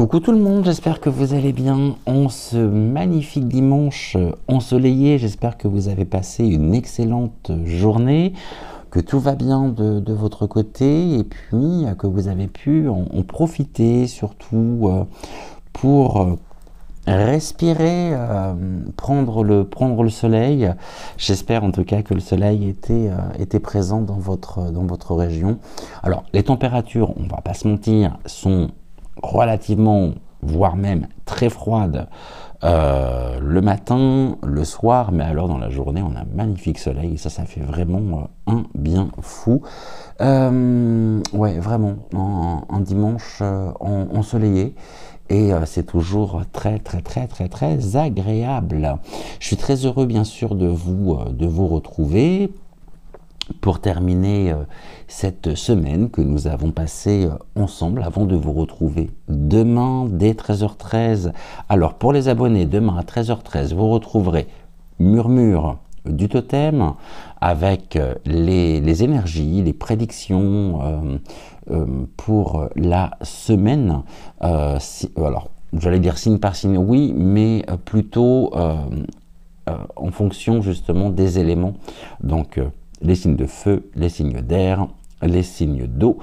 Coucou tout le monde, j'espère que vous allez bien en ce magnifique dimanche ensoleillé. J'espère que vous avez passé une excellente journée, que tout va bien de votre côté et puis que vous avez pu en profiter surtout pour respirer, prendre le soleil. J'espère en tout cas que le soleil était présent dans votre région. Alors les températures, on va pas se mentir, sont relativement, voire même très froide le matin, le soir, mais alors dans la journée on a un magnifique soleil et ça fait vraiment un bien fou. Ouais, vraiment un dimanche ensoleillé et c'est toujours très agréable. Je suis très heureux bien sûr de vous retrouver pour terminer cette semaine que nous avons passée ensemble avant de vous retrouver demain dès 13h13. Alors pour les abonnés, demain à 13h13, vous retrouverez Murmure du Totem avec les énergies, les prédictions pour la semaine. Alors j'allais dire signe par signe, oui, mais plutôt en fonction justement des éléments. Donc les signes de feu, les signes d'air, les signes d'eau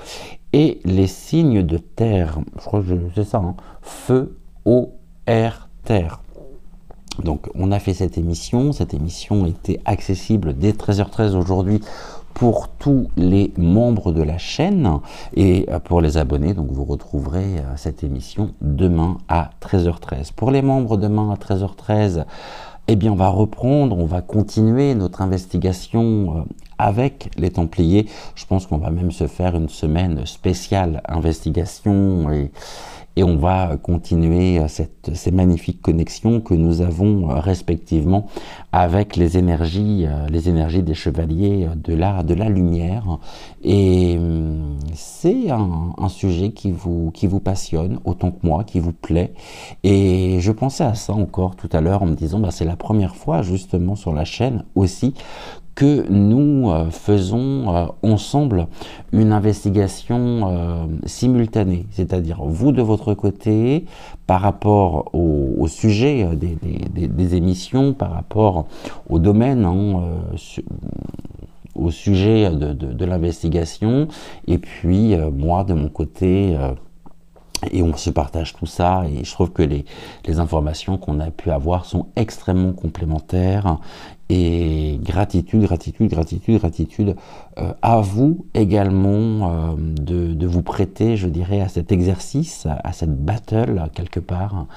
et les signes de terre. Je crois que c'est ça, hein. Feu, eau, air, terre. Donc on a fait cette émission était accessible dès 13h13 aujourd'hui pour tous les membres de la chaîne et pour les abonnés. Donc vous retrouverez cette émission demain à 13h13. Pour les membres, demain à 13h13, eh bien, on va continuer notre investigation avec les Templiers. Je pense qu'on va même se faire une semaine spéciale investigation et on va continuer ces magnifiques connexions que nous avons respectivement avec les énergies des chevaliers de la lumière. Et c'est un sujet qui vous passionne autant que moi, qui vous plaît. Et je pensais à ça encore tout à l'heure en me disant, c'est la première fois justement sur la chaîne aussi que nous faisons ensemble une investigation simultanée, c'est-à-dire vous de votre côté par rapport au sujet des émissions, par rapport au domaine, au sujet de l'investigation, et puis moi de mon côté, et on se partage tout ça, et je trouve que les informations qu'on a pu avoir sont extrêmement complémentaires. Et gratitude à vous également de vous prêter, je dirais, à cet exercice, à cette battle quelque part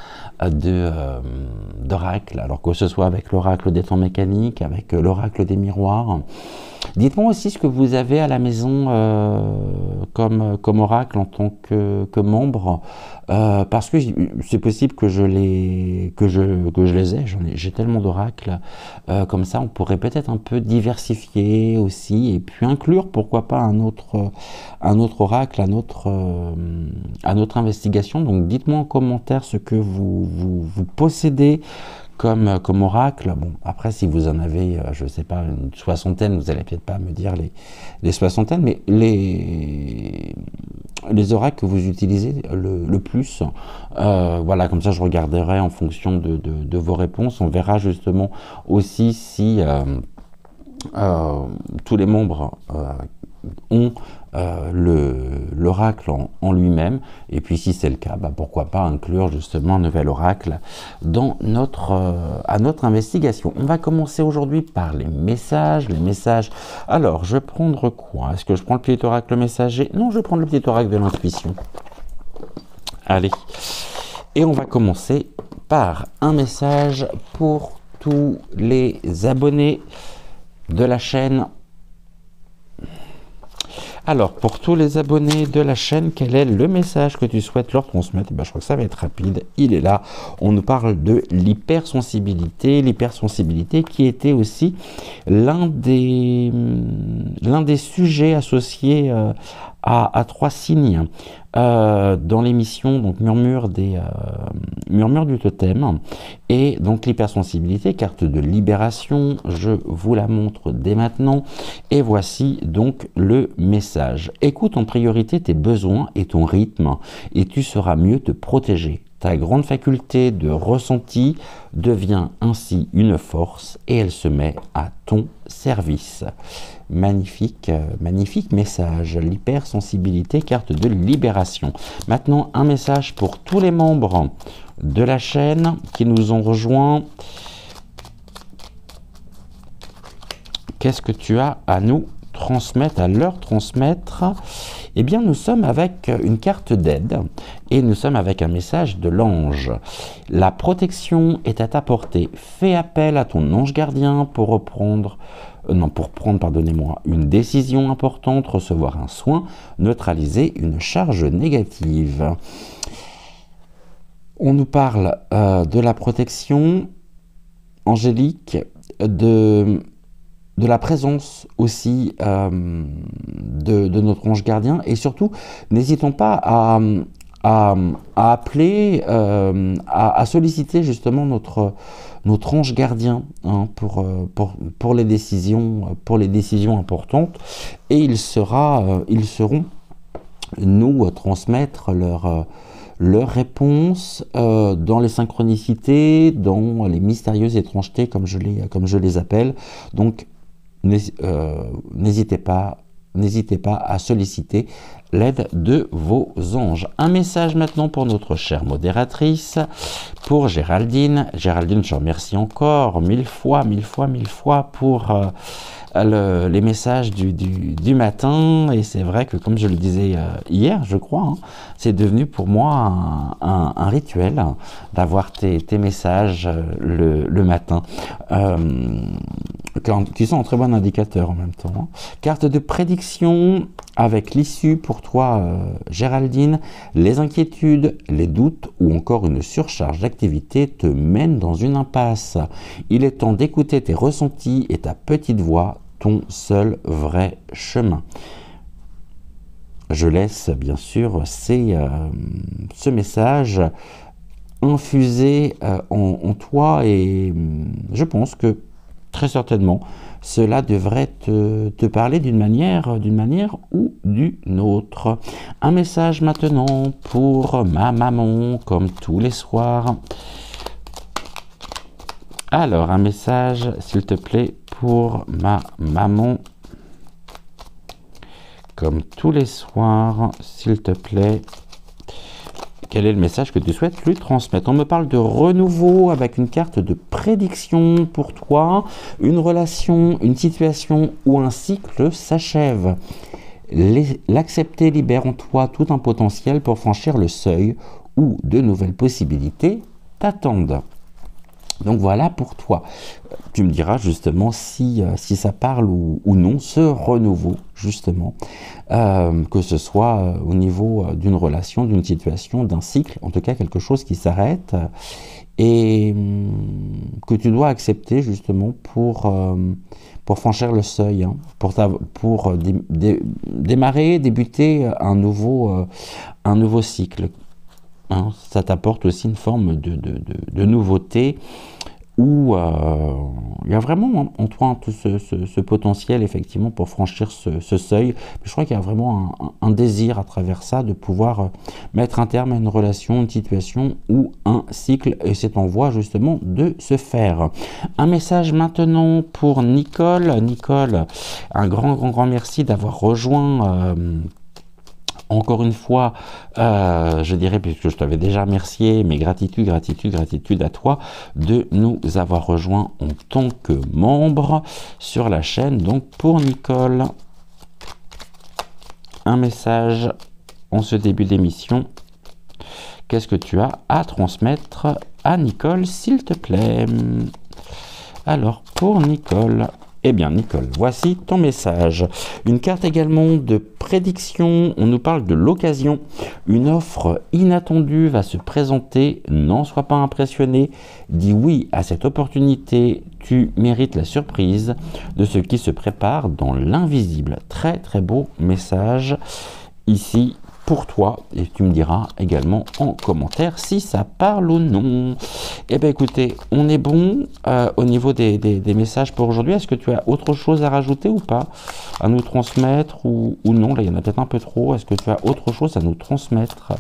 d'oracle. Alors que ce soit avec l'oracle des temps mécaniques, avec l'oracle des miroirs. Dites-moi aussi ce que vous avez à la maison comme oracle en tant que membre, parce que c'est possible que je les ai. J'ai tellement d'oracles. Comme ça, on pourrait peut-être un peu diversifier aussi et puis inclure, pourquoi pas, un autre oracle à notre investigation. Donc, dites-moi en commentaire ce que vous possédez comme oracle. Bon, après, si vous en avez, je ne sais pas, une soixantaine, vous n'allez peut-être pas me dire les soixantaines, mais les oracles que vous utilisez le plus, voilà, comme ça je regarderai en fonction de vos réponses. On verra justement aussi si tous les membres ont l'oracle en lui-même, et puis si c'est le cas, pourquoi pas inclure justement un nouvel oracle dans à notre investigation. On va commencer aujourd'hui par les messages. Alors, je vais prendre quoi? Est-ce que je prends le petit oracle messager? Non, je vais prendre le petit oracle de l'intuition. Allez, et on va commencer par un message pour tous les abonnés de la chaîne. Alors, pour tous les abonnés de la chaîne, quel est le message que tu souhaites leur transmettre? Je crois que ça va être rapide. Il est là. On nous parle de l'hypersensibilité. L'hypersensibilité qui était aussi l'un des sujets associés à 3 signes dans l'émission donc Murmure du totem. Et donc l'hypersensibilité, carte de libération, je vous la montre dès maintenant. Et voici donc le message. Écoute en priorité tes besoins et ton rythme et tu sauras mieux te protéger. Ta grande faculté de ressenti devient ainsi une force et elle se met à ton service. Magnifique, magnifique message. L'hypersensibilité, carte de libération. Maintenant, un message pour tous les membres de la chaîne qui nous ont rejoints. Qu'est-ce que tu as à nous transmettre, à leur transmettre? Eh bien, nous sommes avec une carte d'aide et nous sommes avec un message de l'ange. La protection est à ta portée. Fais appel à ton ange gardien pour prendre, pardonnez-moi, une décision importante, recevoir un soin, neutraliser une charge négative. On nous parle de la protection angélique, de la présence aussi de notre ange gardien, et surtout n'hésitons pas à appeler, à solliciter justement notre ange gardien hein, pour les décisions importantes, et ils sauront nous transmettre leurs réponses dans les synchronicités, dans les mystérieuses étrangetés comme je les appelle. Donc n'hésitez pas à solliciter l'aide de vos anges. Un message maintenant pour notre chère modératrice, pour Géraldine. Géraldine, je remercie encore mille fois pour les messages du matin. Et c'est vrai que, comme je le disais hier, je crois, hein, c'est devenu pour moi un rituel d'avoir tes messages le matin, qui sont un très bon indicateur en même temps. Hein. Carte de prédiction avec l'issue pour toi, Géraldine. Les inquiétudes, les doutes ou encore une surcharge d'activité te mènent dans une impasse. Il est temps d'écouter tes ressentis et ta petite voix, ton seul vrai chemin. Je laisse bien sûr ce message infusé en toi, et je pense que très certainement cela devrait te parler d'une manière ou d'une autre. Un message maintenant pour ma maman, comme tous les soirs. Alors, un message, s'il te plaît, pour ma maman, comme tous les soirs, s'il te plaît. Quel est le message que tu souhaites lui transmettre? On me parle de renouveau avec une carte de prédiction pour toi. Une relation, une situation ou un cycle s'achève. L'accepter libère en toi tout un potentiel pour franchir le seuil où de nouvelles possibilités t'attendent. Donc voilà pour toi. Tu me diras justement si ça parle ou non, ce renouveau, justement, que ce soit au niveau d'une relation, d'une situation, d'un cycle, en tout cas quelque chose qui s'arrête et que tu dois accepter justement pour franchir le seuil, hein, pour débuter un nouveau cycle. Hein, ça t'apporte aussi une forme de nouveauté où il y a vraiment en toi tout ce potentiel effectivement pour franchir ce seuil. Je crois qu'il y a vraiment un désir à travers ça de pouvoir mettre un terme à une relation, une situation ou un cycle, et c'est en voie justement de se faire. Un message maintenant pour Nicole. Nicole, un grand merci d'avoir rejoint encore une fois, je dirais, puisque je t'avais déjà remercié, mais gratitude à toi de nous avoir rejoints en tant que membre sur la chaîne. Donc pour Nicole, un message en ce début d'émission. Qu'est-ce que tu as à transmettre à Nicole, s'il te plaît? Alors pour Nicole, eh bien Nicole, voici ton message. Une carte également de prédiction, on nous parle de l'occasion. Une offre inattendue va se présenter, n'en sois pas impressionné. Dis oui à cette opportunité, tu mérites la surprise de ce qui se prépare dans l'invisible. Très beau message. ici pour toi, et tu me diras également en commentaire si ça parle ou non. Eh bien écoutez, on est bon au niveau des messages pour aujourd'hui. Est-ce que tu as autre chose à rajouter ou pas, à nous transmettre ou non? Là, il y en a peut-être un peu trop. Est-ce que tu as autre chose à nous transmettre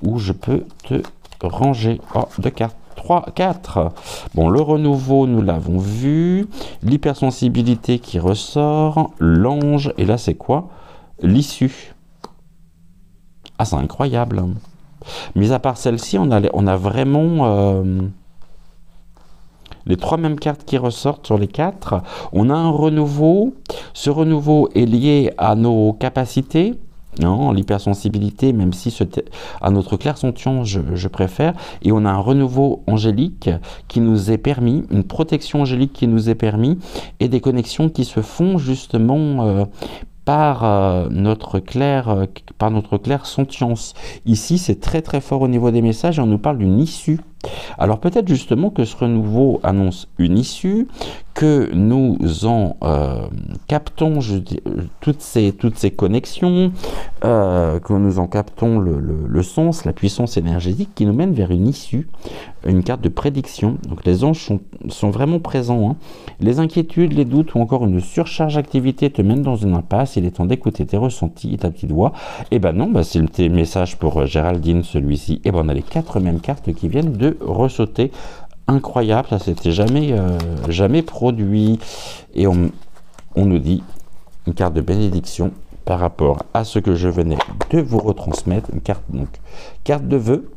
ou je peux te ranger? Oh, 2 cartes. 3, 4. Bon, le renouveau, nous l'avons vu. L'hypersensibilité qui ressort. L'ange. Et là, c'est quoi? L'issue. Ah, c'est incroyable. Mis à part celle-ci, on a vraiment les 3 mêmes cartes qui ressortent sur les 4. On a un renouveau. Ce renouveau est lié à nos capacités. Non, l'hypersensibilité, même si à notre clair-sentient, je préfère. Et on a un renouveau angélique qui nous est permis, une protection angélique qui nous est permis, et des connexions qui se font justement par notre clair-sentience. Ici, c'est très très fort au niveau des messages et on nous parle d'une issue. Alors peut-être justement que ce renouveau annonce une issue, que nous en captons toutes ces connexions, que nous en captons le sens, la puissance énergétique qui nous mène vers une issue, une carte de prédiction. Donc les anges sont vraiment présents. Hein. Les inquiétudes, les doutes ou encore une surcharge d'activité te mènent dans une impasse. Il est temps d'écouter tes ressentis et ta petite voix. Et ben non, c'est le petit message pour Géraldine, celui-ci. Et ben on a les 4 mêmes cartes qui viennent de ressauter. Incroyable, ça s'était jamais produit. Et on nous dit une carte de bénédiction par rapport à ce que je venais de vous retransmettre. Une carte, donc, carte de vœux.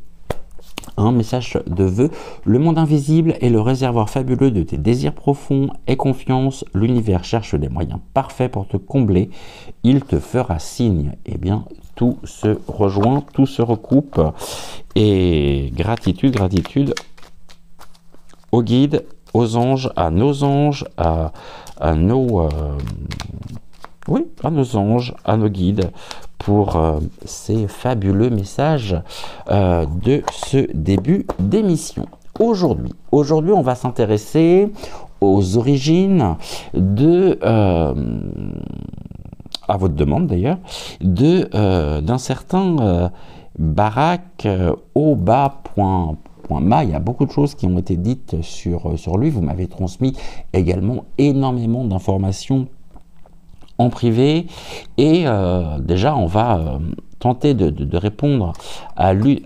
Un message de vœux. Le monde invisible est le réservoir fabuleux de tes désirs profonds. Aie confiance, l'univers cherche les moyens parfaits pour te combler. Il te fera signe. Eh bien, tout se rejoint, tout se recoupe. Et gratitude aux guides, aux anges, à nos anges, à nos anges, à nos guides, pour ces fabuleux messages de ce début d'émission. Aujourd'hui, on va s'intéresser aux origines de, à votre demande d'ailleurs, d'un certain Barak Obama. Il y a beaucoup de choses qui ont été dites sur lui. Vous m'avez transmis également énormément d'informations en privé. Et déjà, on va tenter de répondre à lui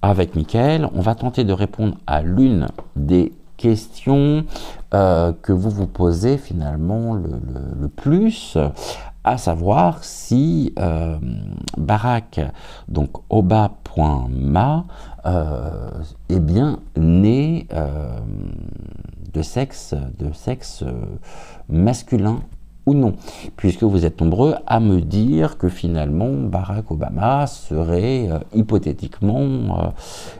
avec Mickaël. On va tenter de répondre à l'une des questions que vous posez finalement le plus, à savoir si Barak, donc Oba.ma, est bien né de sexe masculin ou non, puisque vous êtes nombreux à me dire que finalement Barack Obama serait hypothétiquement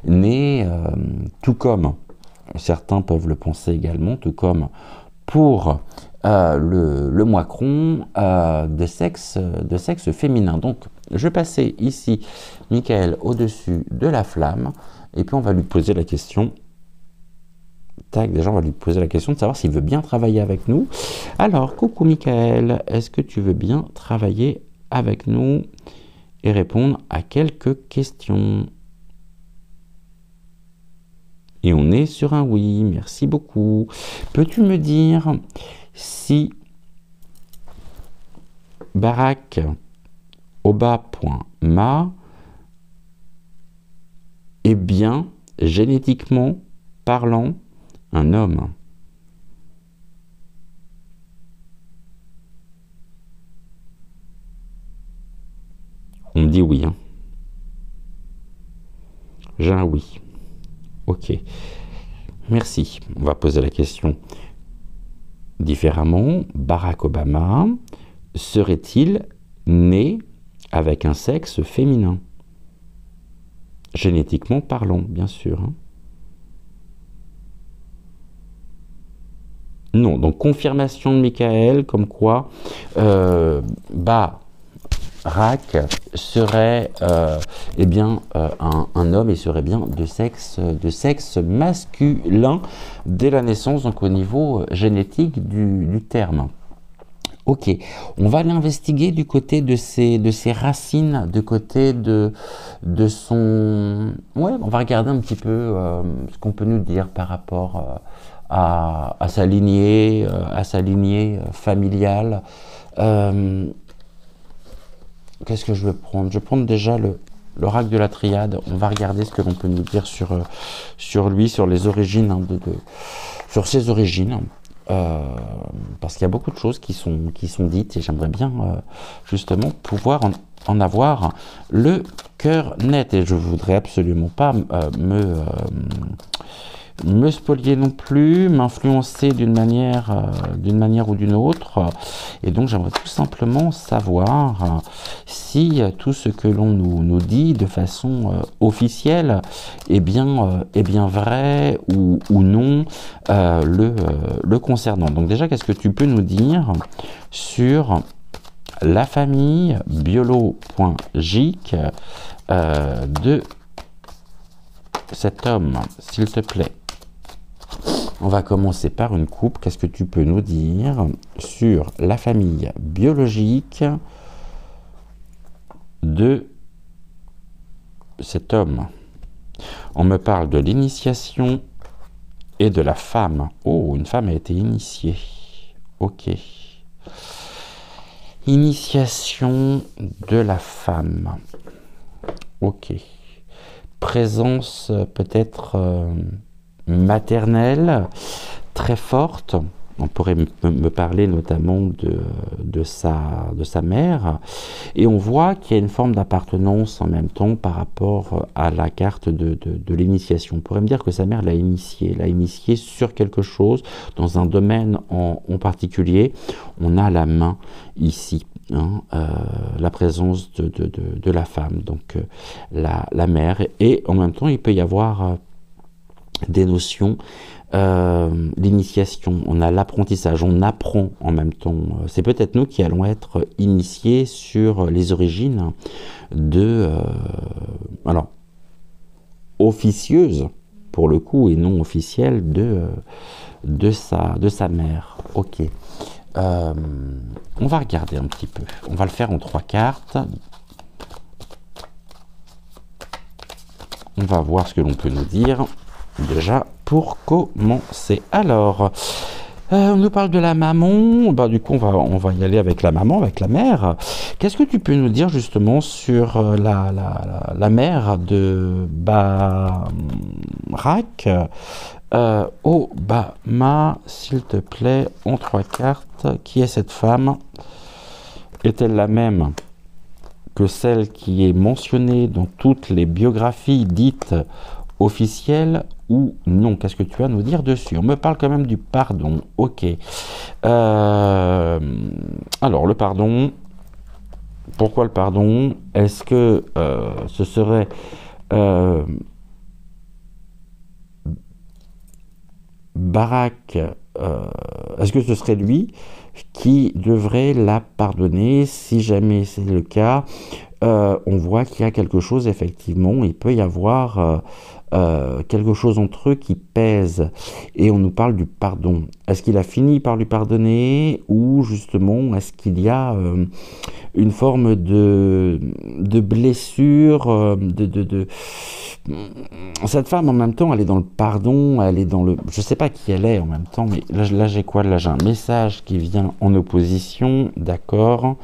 né, tout comme certains peuvent le penser également, tout comme pour le Macron, de sexe féminin. Donc je vais passer ici Mickaël au-dessus de la flamme et puis on va lui poser la question. Tac, déjà on va lui poser la question de savoir s'il veut bien travailler avec nous. Alors, coucou Mickaël, est-ce que tu veux bien travailler avec nous et répondre à quelques questions? Et on est sur un oui, merci beaucoup. Peux-tu me dire si Barack Obama est bien, génétiquement parlant, un homme? On me dit oui. Hein. J'ai un oui. Ok. Merci. On va poser la question différemment. Barack Obama serait-il né avec un sexe féminin? Génétiquement parlant, bien sûr. Hein. Non, donc confirmation de Mickaël, comme quoi Barack serait eh bien, un homme et serait bien de sexe masculin dès la naissance, donc au niveau génétique du terme. Ok, on va l'investiguer du côté de ses racines, du côté de son... Ouais, on va regarder un petit peu ce qu'on peut nous dire par rapport à sa lignée familiale. Euh, Qu'est-ce que je veux prendre? Je vais prendre déjà l'oracle de la triade. On va regarder ce que l'on peut nous dire sur lui, sur les origines, hein, sur ses origines. Parce qu'il y a beaucoup de choses qui sont dites et j'aimerais bien justement pouvoir en avoir le cœur net. Et je voudrais absolument pas me spolier non plus, m'influencer d'une manière ou d'une autre. Et donc j'aimerais tout simplement savoir si tout ce que l'on nous dit de façon officielle est bien vrai ou non le concernant. Donc déjà, qu'est-ce que tu peux nous dire sur la famille biolo.gic de cet homme, s'il te plaît? On va commencer par une coupe. Qu'est-ce que tu peux nous dire sur la famille biologique de cet homme? On me parle de l'initiation et de la femme. Oh, une femme a été initiée. Ok. Initiation de la femme. Ok. Présence peut-être maternelle très forte. On pourrait me parler notamment de sa mère. Et on voit qu'il y a une forme d'appartenance en même temps par rapport à la carte de l'initiation. On pourrait me dire que sa mère l'a initié sur quelque chose, dans un domaine en particulier. On a la main ici. Hein, la présence de la femme, donc la mère. Et en même temps, il peut y avoir des notions, l'initiation, on a l'apprentissage, on apprend en même temps. C'est peut-être nous qui allons être initiés sur les origines alors, officieuse pour le coup et non officielle de sa mère. Ok. On va regarder un petit peu. On va le faire en 3 cartes. On va voir ce que l'on peut nous dire. Déjà, pour commencer. Alors, on nous parle de la maman. Bah, du coup, on va y aller avec la maman, avec la mère. Qu'est-ce que tu peux nous dire justement sur la mère de Barak Obama, s'il te plaît, en 3 cartes. Qui est cette femme? Est-elle la même que celle qui est mentionnée dans toutes les biographies dites officielles ou non? Qu'est-ce que tu as à nous dire dessus? On me parle quand même du pardon. Ok. Alors, le pardon. Pourquoi le pardon? Est-ce que ce serait... Barak, est-ce que ce serait lui qui devrait la pardonner? Si jamais c'est le cas, on voit qu'il y a quelque chose, effectivement, il peut y avoir quelque chose entre eux qui pèse, et on nous parle du pardon. Est-ce qu'il a fini par lui pardonner, ou justement, est-ce qu'il y a une forme de blessure, Cette femme, en même temps, elle est dans le pardon, elle est dans le... Je sais pas qui elle est en même temps, mais là j'ai quoi? Là, j'ai un message qui vient en opposition, d'accord.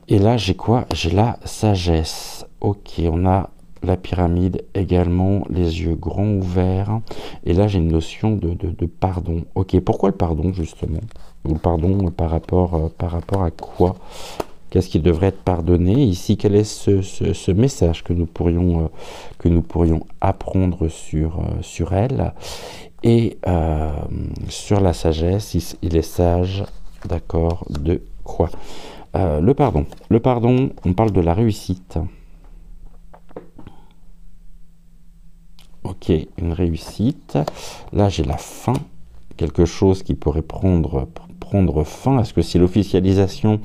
Et là, j'ai quoi? J'ai la sagesse. Ok, on a la pyramide également, les yeux grands ouverts. Et là, j'ai une notion de pardon. Ok, pourquoi le pardon, justement? Le pardon par rapport à quoi? Qu'est-ce qui devrait être pardonné? Ici, quel est ce message que nous pourrions apprendre sur elle? Et sur la sagesse, il est sage, d'accord, de quoi? Le pardon. Le pardon, on parle de la réussite. Ok, une réussite. Là, j'ai la fin. Quelque chose qui pourrait prendre fin. Est-ce que c'est l'officialisation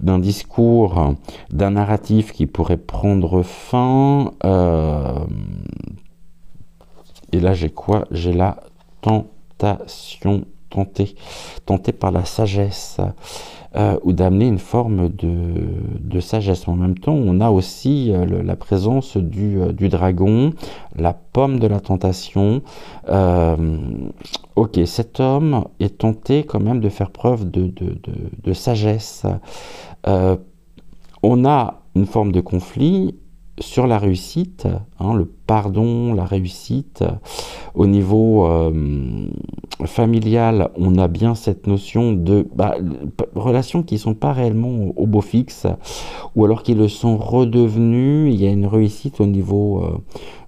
d'un discours, d'un narratif qui pourrait prendre fin? Et là, j'ai quoi? J'ai la tentation tenté par la sagesse, ou d'amener une forme de sagesse. En même temps, on a aussi la présence du dragon, la pomme de la tentation. Ok, cet homme est tenté quand même de faire preuve de sagesse. On a une forme de conflit sur la réussite, hein, le pardon, la réussite. Au niveau familial, on a bien cette notion de relations qui ne sont pas réellement au beau fixe, ou alors qui le sont redevenues. Il y a une réussite au niveau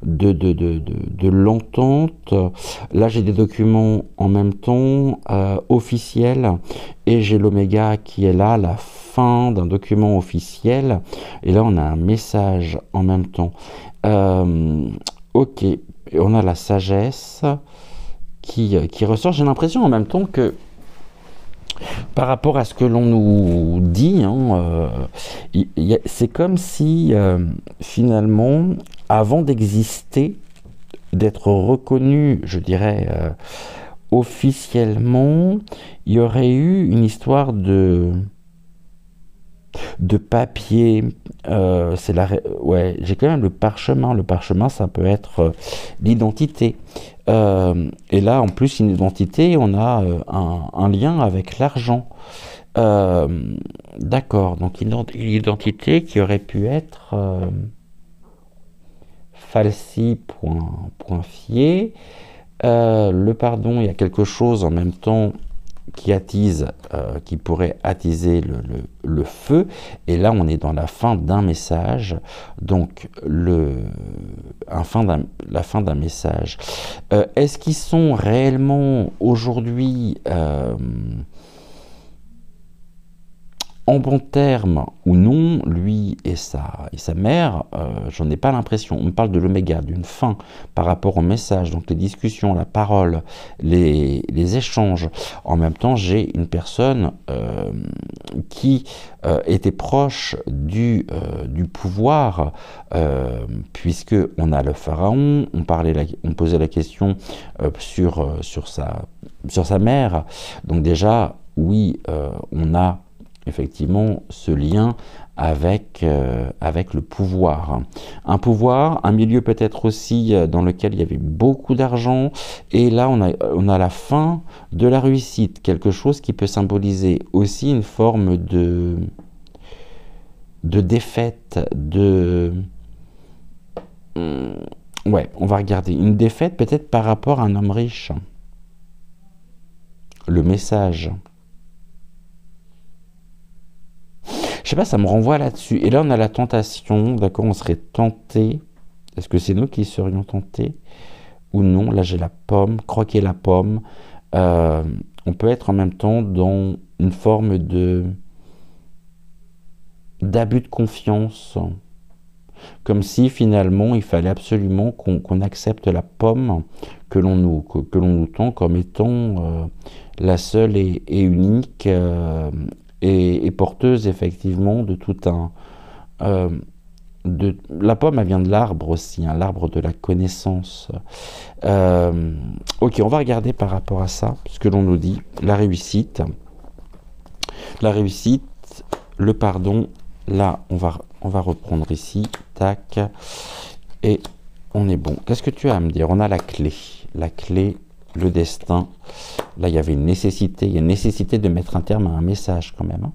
de l'entente. Là, j'ai des documents en même temps officiels, et j'ai l'oméga qui est là, la fin d'un document officiel, et là on a un message en même temps. Ok, on a la sagesse qui ressort. J'ai l'impression en même temps que par rapport à ce que l'on nous dit, hein, c'est comme si finalement, avant d'exister, d'être reconnu, je dirais, officiellement, il y aurait eu une histoire de papier. Ouais, j'ai quand même le parchemin. Le parchemin, ça peut être l'identité. Et là, en plus, une identité, on a un lien avec l'argent. D'accord, donc une identité qui aurait pu être falsi.fier. Le pardon, il y a quelque chose en même temps qui attise, qui pourrait attiser le feu, et là on est dans la fin d'un message, donc la fin d'un message. Est-ce qu'ils sont réellement aujourd'hui en bons termes ou non, lui et sa mère? J'en ai pas l'impression. On me parle de l'oméga, d'une fin par rapport au message, donc les discussions, la parole, les échanges. En même temps, j'ai une personne qui était proche du pouvoir, puisque on a le pharaon. On posait la question sur sa mère. Donc déjà, oui, on a effectivement ce lien avec le pouvoir. Un pouvoir, un milieu peut-être aussi dans lequel il y avait beaucoup d'argent, et là on a la fin de la réussite, quelque chose qui peut symboliser aussi une forme de défaite, ouais, on va regarder, une défaite peut-être par rapport à un homme riche. Le message. Je sais pas, ça me renvoie là-dessus. Et là, on a la tentation, d'accord, on serait tenté. Est-ce que c'est nous qui serions tentés ou non? Là, j'ai la pomme, croquer la pomme. On peut être en même temps dans une forme d'abus de confiance. Comme si finalement, il fallait absolument qu'on accepte la pomme que l'on nous tend comme étant la seule et unique. Et porteuse effectivement de tout la pomme, elle vient de l'arbre aussi, hein, l'arbre de la connaissance. Ok, on va regarder par rapport à ça, ce que l'on nous dit, la réussite, le pardon. Là, on va reprendre ici, tac, et on est bon. Qu'est-ce que tu as à me dire? On a la clé, le destin. Là, il y avait une nécessité, il y a une nécessité de mettre un terme à un message quand même. Hein.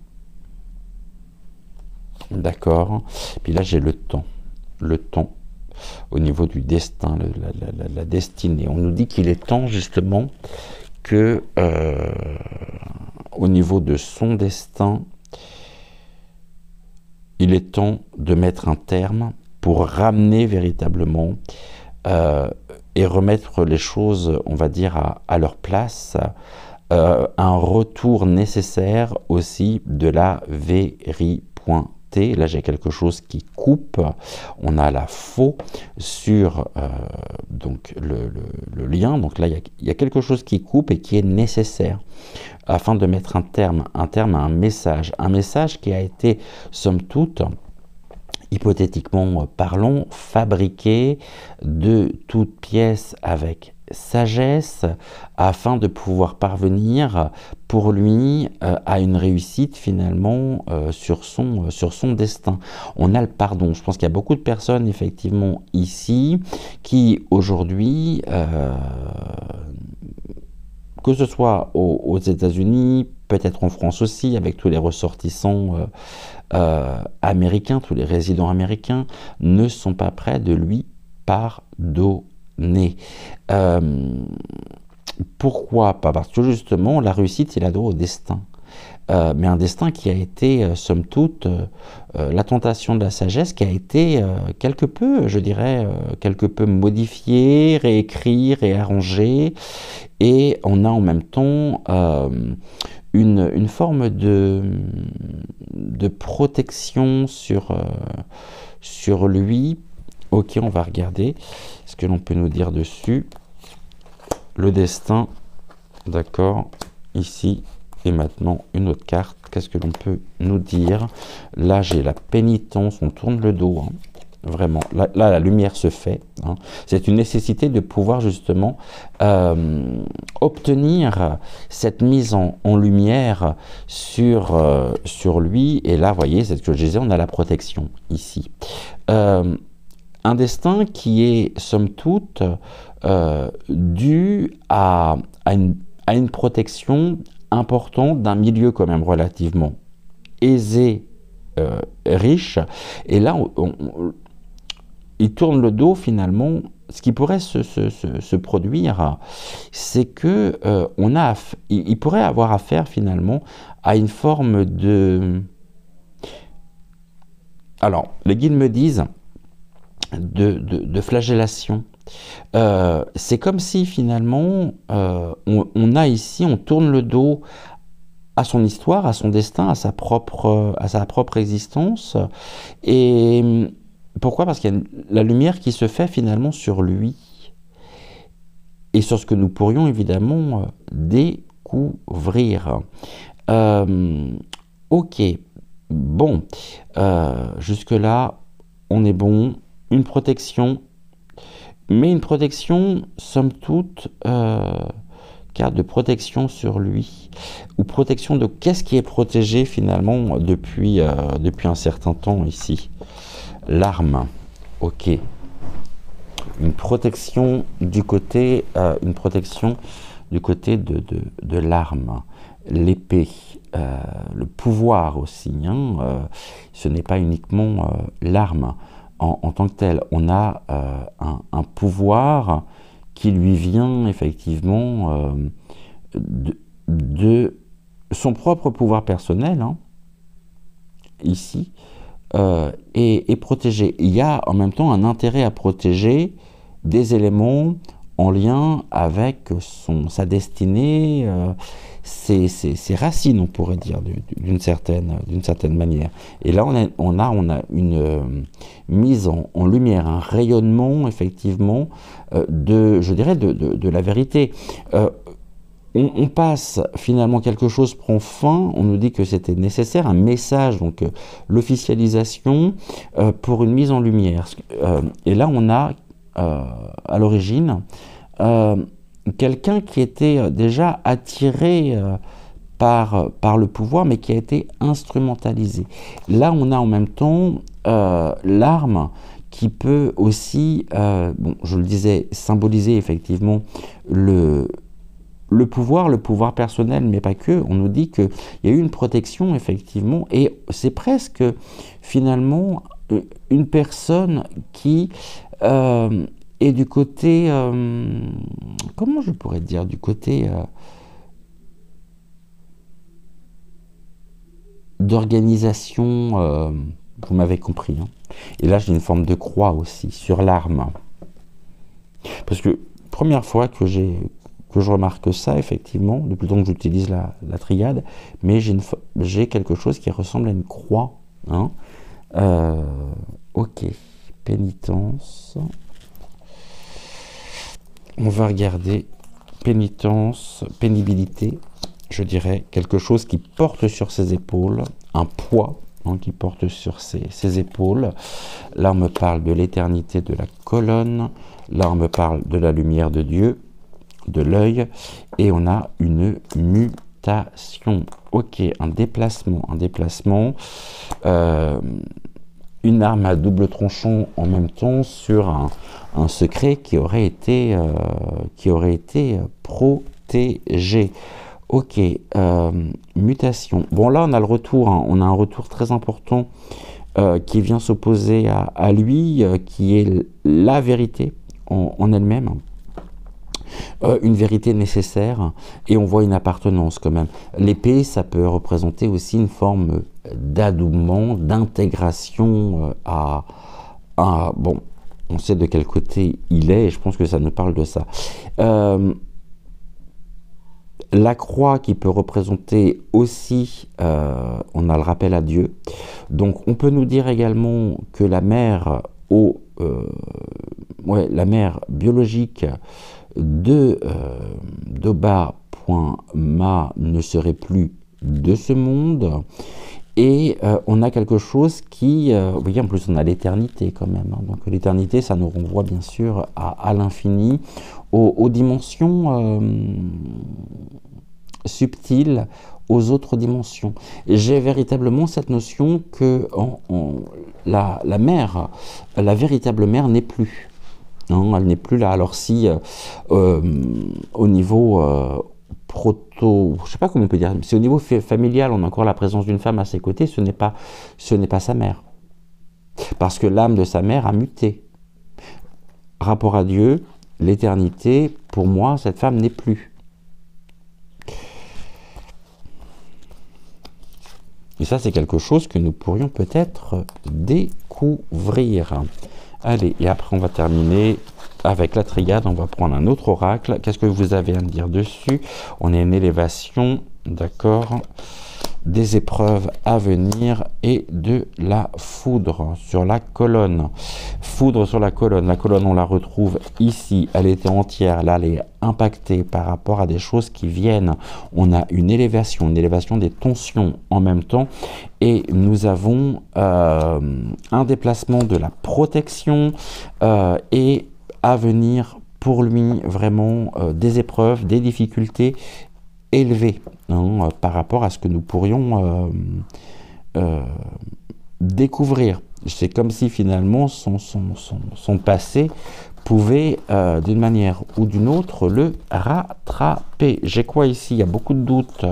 D'accord. Puis là, j'ai le temps au niveau du destin, la destinée. On nous dit qu'il est temps justement que au niveau de son destin, il est temps de mettre un terme pour ramener véritablement et remettre les choses, on va dire, à leur place, un retour nécessaire aussi de la vérité. Là, j'ai quelque chose qui coupe. On a la faux sur donc le lien. Donc là, il y a quelque chose qui coupe et qui est nécessaire afin de mettre un terme à un message qui a été, somme toute, hypothétiquement parlons, fabriqué de toutes pièces avec sagesse afin de pouvoir parvenir pour lui à une réussite finalement sur son destin. On a le pardon. Je pense qu'il y a beaucoup de personnes effectivement ici qui aujourd'hui, que ce soit aux États-Unis, peut-être en France aussi, avec tous les ressortissants américains, tous les résidents américains, ne sont pas prêts de lui pardonner. Pourquoi pas? Parce que justement, la réussite, c'est la droit au destin. Mais un destin qui a été, somme toute, la tentation de la sagesse, qui a été quelque peu, je dirais, quelque peu modifié, réécrit, réarrangé, et on a en même temps une forme de protection sur lui. Ok, on va regarder ce que l'on peut nous dire dessus. Le destin, d'accord, ici. Et maintenant, une autre carte, qu'est-ce que l'on peut nous dire? Là, j'ai la pénitence, on tourne le dos, hein, vraiment. Là, la lumière se fait. Hein. C'est une nécessité de pouvoir justement obtenir cette mise en lumière sur lui. Et là, vous voyez, c'est ce que je disais, on a la protection ici. Un destin qui est, somme toute, dû à une protection importante d'un milieu quand même relativement aisé, riche. Et là, il tourne le dos finalement. Ce qui pourrait se produire, c'est que il pourrait avoir affaire finalement à une forme de... Alors, les guides me disent de flagellation. C'est comme si finalement on a ici, on tourne le dos à son histoire, à son destin, à sa propre existence. Et pourquoi? Parce qu'il y a la lumière qui se fait finalement sur lui et sur ce que nous pourrions évidemment découvrir. Ok, bon, jusque-là, on est bon. Une protection, mais une protection, somme toute, carte de protection sur lui, ou protection de qu'est-ce qui est protégé finalement depuis un certain temps ici. L'arme, ok. Une protection du côté, de l'arme, l'épée, le pouvoir aussi. Hein, ce n'est pas uniquement l'arme. En tant que tel, on a un pouvoir qui lui vient effectivement de son propre pouvoir personnel, hein, ici, est protégé. Il y a en même temps un intérêt à protéger des éléments en lien avec sa destinée, ses racines, on pourrait dire, d'une certaine manière. Et là, on a une mise en lumière, un rayonnement, effectivement, je dirais, de la vérité. On passe, finalement, quelque chose prend fin, on nous dit que c'était nécessaire, un message, donc l'officialisation, pour une mise en lumière. Et là, on a, à l'origine, quelqu'un qui était déjà attiré par le pouvoir, mais qui a été instrumentalisé. Là, on a en même temps l'arme qui peut aussi, bon, je le disais, symboliser effectivement le pouvoir personnel, mais pas que. On nous dit qu'il y a eu une protection, effectivement, et c'est presque, finalement, une personne qui est du côté, comment je pourrais dire, du côté d'organisation, vous m'avez compris. Hein. Et là, j'ai une forme de croix aussi, sur l'arme. Parce que, première fois que je remarque ça, effectivement, depuis le temps que j'utilise la triade, mais j'ai quelque chose qui ressemble à une croix. Hein. Ok, pénitence. On va regarder pénitence, pénibilité, je dirais, quelque chose qui porte sur ses épaules, un poids, hein, qui porte sur ses épaules. Là, on me parle de l'éternité de la colonne. Là, on me parle de la lumière de Dieu, de l'œil. Et on a une mutation. Ok, un déplacement. Une arme à double tranchant en même temps sur un secret qui aurait été protégé. Ok, mutation. Bon, là, on a le retour, hein. On a un retour très important qui vient s'opposer à lui, qui est la vérité en elle-même. Une vérité nécessaire, et on voit une appartenance quand même. L'épée, ça peut représenter aussi une forme d'adoubement, d'intégration bon, on sait de quel côté il est, et je pense que ça nous parle de ça. La croix qui peut représenter aussi, on a le rappel à Dieu. Donc on peut nous dire également que la mère, la mère biologique d'Oba.ma ne serait plus de ce monde. Et on a quelque chose qui, vous voyez, en plus on a l'éternité quand même, hein. Donc l'éternité, ça nous renvoie bien sûr à l'infini, aux dimensions subtiles, aux autres dimensions. J'ai véritablement cette notion que la mère, la véritable mère n'est plus. Non, elle n'est plus là. Alors si au niveau je sais pas comment on peut dire, si au niveau familial on a encore la présence d'une femme à ses côtés, ce n'est pas sa mère. Parce que l'âme de sa mère a muté. Rapport à Dieu, l'éternité, pour moi, cette femme n'est plus. Et ça, c'est quelque chose que nous pourrions peut-être découvrir. Allez, et après on va terminer avec la triade, on va prendre un autre oracle. Qu'est-ce que vous avez à me dire dessus? On est une élévation, d'accord, des épreuves à venir et de la foudre sur la colonne. Foudre sur la colonne, on la retrouve ici, elle était entière, là elle est impactée par rapport à des choses qui viennent. On a une élévation des tensions en même temps, et nous avons un déplacement de la protection et à venir pour lui vraiment des épreuves, des difficultés élevées, hein, par rapport à ce que nous pourrions découvrir. C'est comme si finalement son passé pouvait d'une manière ou d'une autre le rattraper. J'ai quoi ici? Il y a beaucoup de doutes.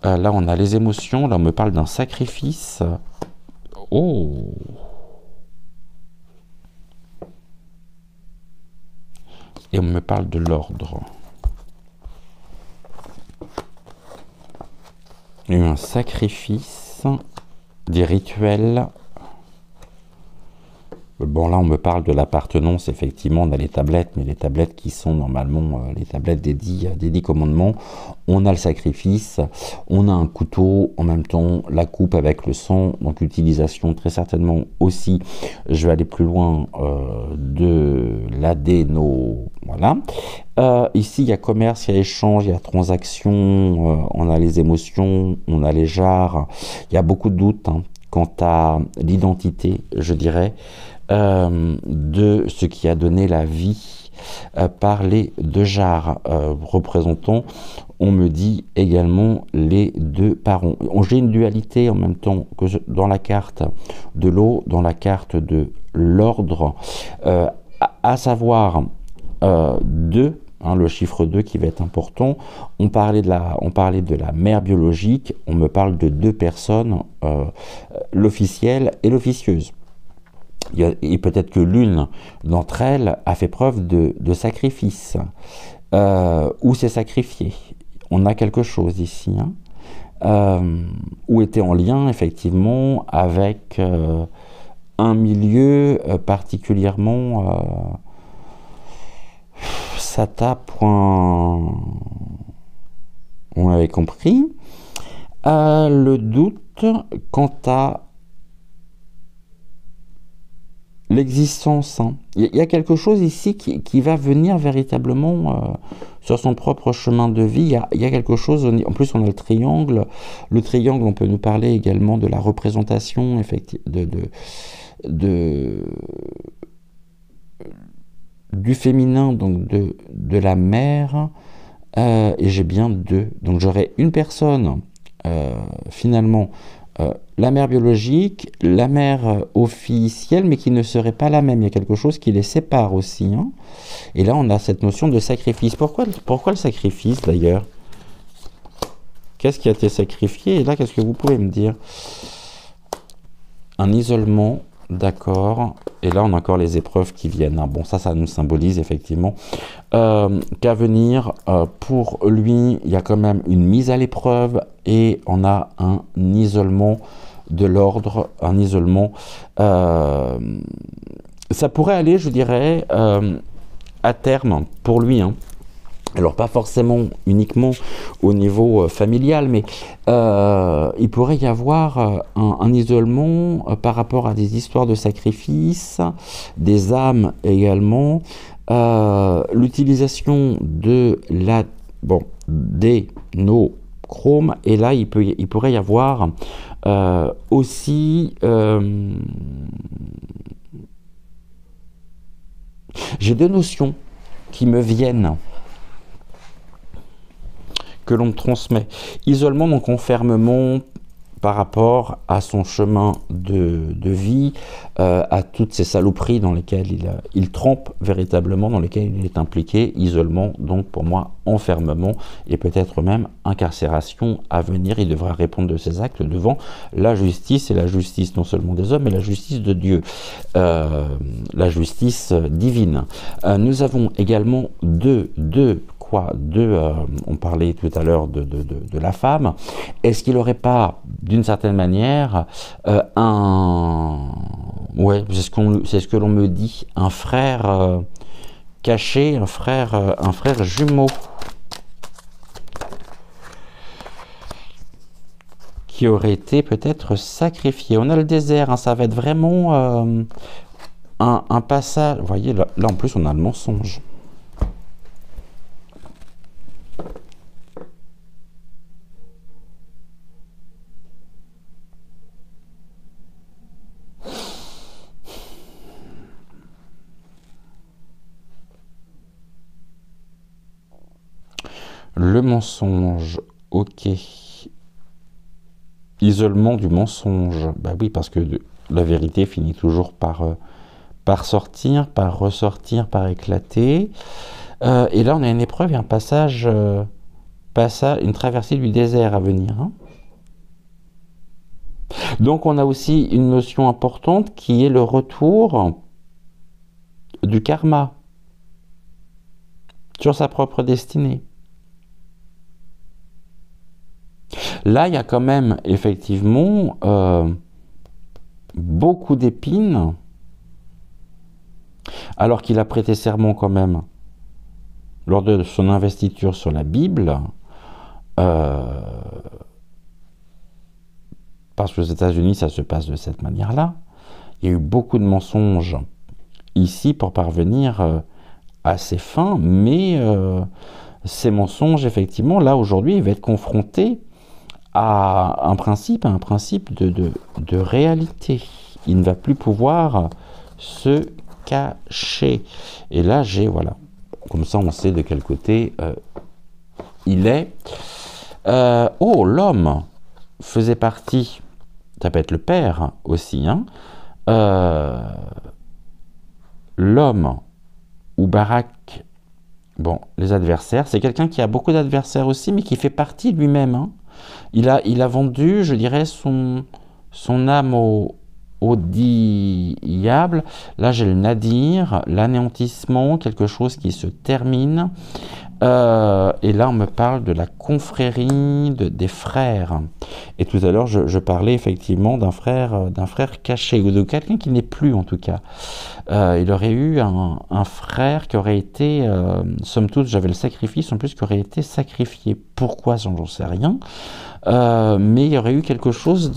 Là on a les émotions, là on me parle d'un sacrifice. Oh! Et on me parle de l'ordre. Il y a eu un sacrifice, des rituels. Bon, là, on me parle de l'appartenance. Effectivement, on a les tablettes, mais les tablettes qui sont normalement les tablettes des 10 commandements. On a le sacrifice, on a un couteau, en même temps, la coupe avec le sang. Donc, utilisation très certainement aussi, je vais aller plus loin, de l'adéno. Voilà. Ici, il y a commerce, il y a échange, il y a transaction, on a les émotions, on a les jarres. Il y a beaucoup de doutes, hein, quant à l'identité, je dirais, de ce qui a donné la vie par les 2 jarres représentant, on me dit également les 2 parents. J'ai une dualité en même temps que dans la carte de l'eau, dans la carte de l'ordre, à savoir 2, hein, le chiffre 2 qui va être important. On parlait de la mère biologique, on me parle de 2 personnes, l'officielle et l'officieuse. Et peut-être que l'une d'entre elles a fait preuve de sacrifice, ou s'est sacrifiée. On a quelque chose ici, hein, ou était en lien effectivement avec un milieu particulièrement Sata. On avait compris. Le doute quant à l'existence. Hein. Il y a quelque chose ici qui va venir véritablement sur son propre chemin de vie. Il y a quelque chose, en plus on a le triangle. Le triangle, on peut nous parler également de la représentation de, du féminin, donc de la mère, et j'ai bien deux. Donc j'aurai une personne, finalement, la mère biologique, la mère officielle, mais qui ne serait pas la même. Il y a quelque chose qui les sépare aussi. Hein. Et là, on a cette notion de sacrifice. Pourquoi le sacrifice, d'ailleurs? Qu'est-ce qui a été sacrifié? Et là, qu'est-ce que vous pouvez me dire? Un isolement, d'accord. Et là, on a encore les épreuves qui viennent. Hein. Bon, ça nous symbolise effectivement qu'à venir, pour lui, il y a quand même une mise à l'épreuve et on a un isolement de l'ordre, un isolement. Ça pourrait aller, je dirais, à terme, pour lui, hein. Alors pas forcément uniquement au niveau familial, mais il pourrait y avoir un isolement par rapport à des histoires de sacrifice, des âmes également, l'utilisation de d'adénochrome, et là il pourrait y avoir aussi, j'ai deux notions qui me viennent, que l'on me transmet. Isolement, donc enfermement par rapport à son chemin de vie, à toutes ces saloperies dans lesquelles il trempe véritablement, dans lesquelles il est impliqué. Isolement, donc pour moi, enfermement et peut-être même incarcération à venir. Il devra répondre de ses actes devant la justice, et la justice non seulement des hommes, mais la justice de Dieu, la justice divine. Nous avons également on parlait tout à l'heure de la femme. Est-ce qu'il n'aurait pas, d'une certaine manière, c'est ce que l'on me dit, un frère caché, un frère jumeau, qui aurait été peut-être sacrifié. On a le désert, hein, ça va être vraiment un passage. Vous voyez, là en plus on a le mensonge. Le mensonge, ok. Isolement du mensonge. Bah oui, parce que la vérité finit toujours par sortir, par ressortir, par éclater. Et là, on a une épreuve et un passage, une traversée du désert à venir. Hein. Donc, on a aussi une notion importante qui est le retour du karma sur sa propre destinée. Là, il y a quand même, effectivement, beaucoup d'épines, alors qu'il a prêté serment quand même, lors de son investiture sur la Bible, parce que aux États-Unis, ça se passe de cette manière-là. Il y a eu beaucoup de mensonges ici pour parvenir à ses fins, mais ces mensonges, effectivement, là, aujourd'hui, il va être confronté à un principe de réalité. Il ne va plus pouvoir se cacher. Et là, voilà. Comme ça, on sait de quel côté il est. L'homme faisait partie, ça peut être le père aussi, hein, l'homme ou Barak, bon, les adversaires, c'est quelqu'un qui a beaucoup d'adversaires aussi, mais qui fait partie lui-même, hein. Il a vendu, je dirais, son âme au diable. Là, j'ai le nadir, l'anéantissement, quelque chose qui se termine. Et là, on me parle de la confrérie des frères. Et tout à l'heure, je parlais effectivement d'un frère caché, ou de quelqu'un qui n'est plus, en tout cas. Il aurait eu un frère qui aurait été, somme toute, j'avais le sacrifice, en plus, qui aurait été sacrifié. Pourquoi, j'en sais rien. Mais il y aurait eu quelque chose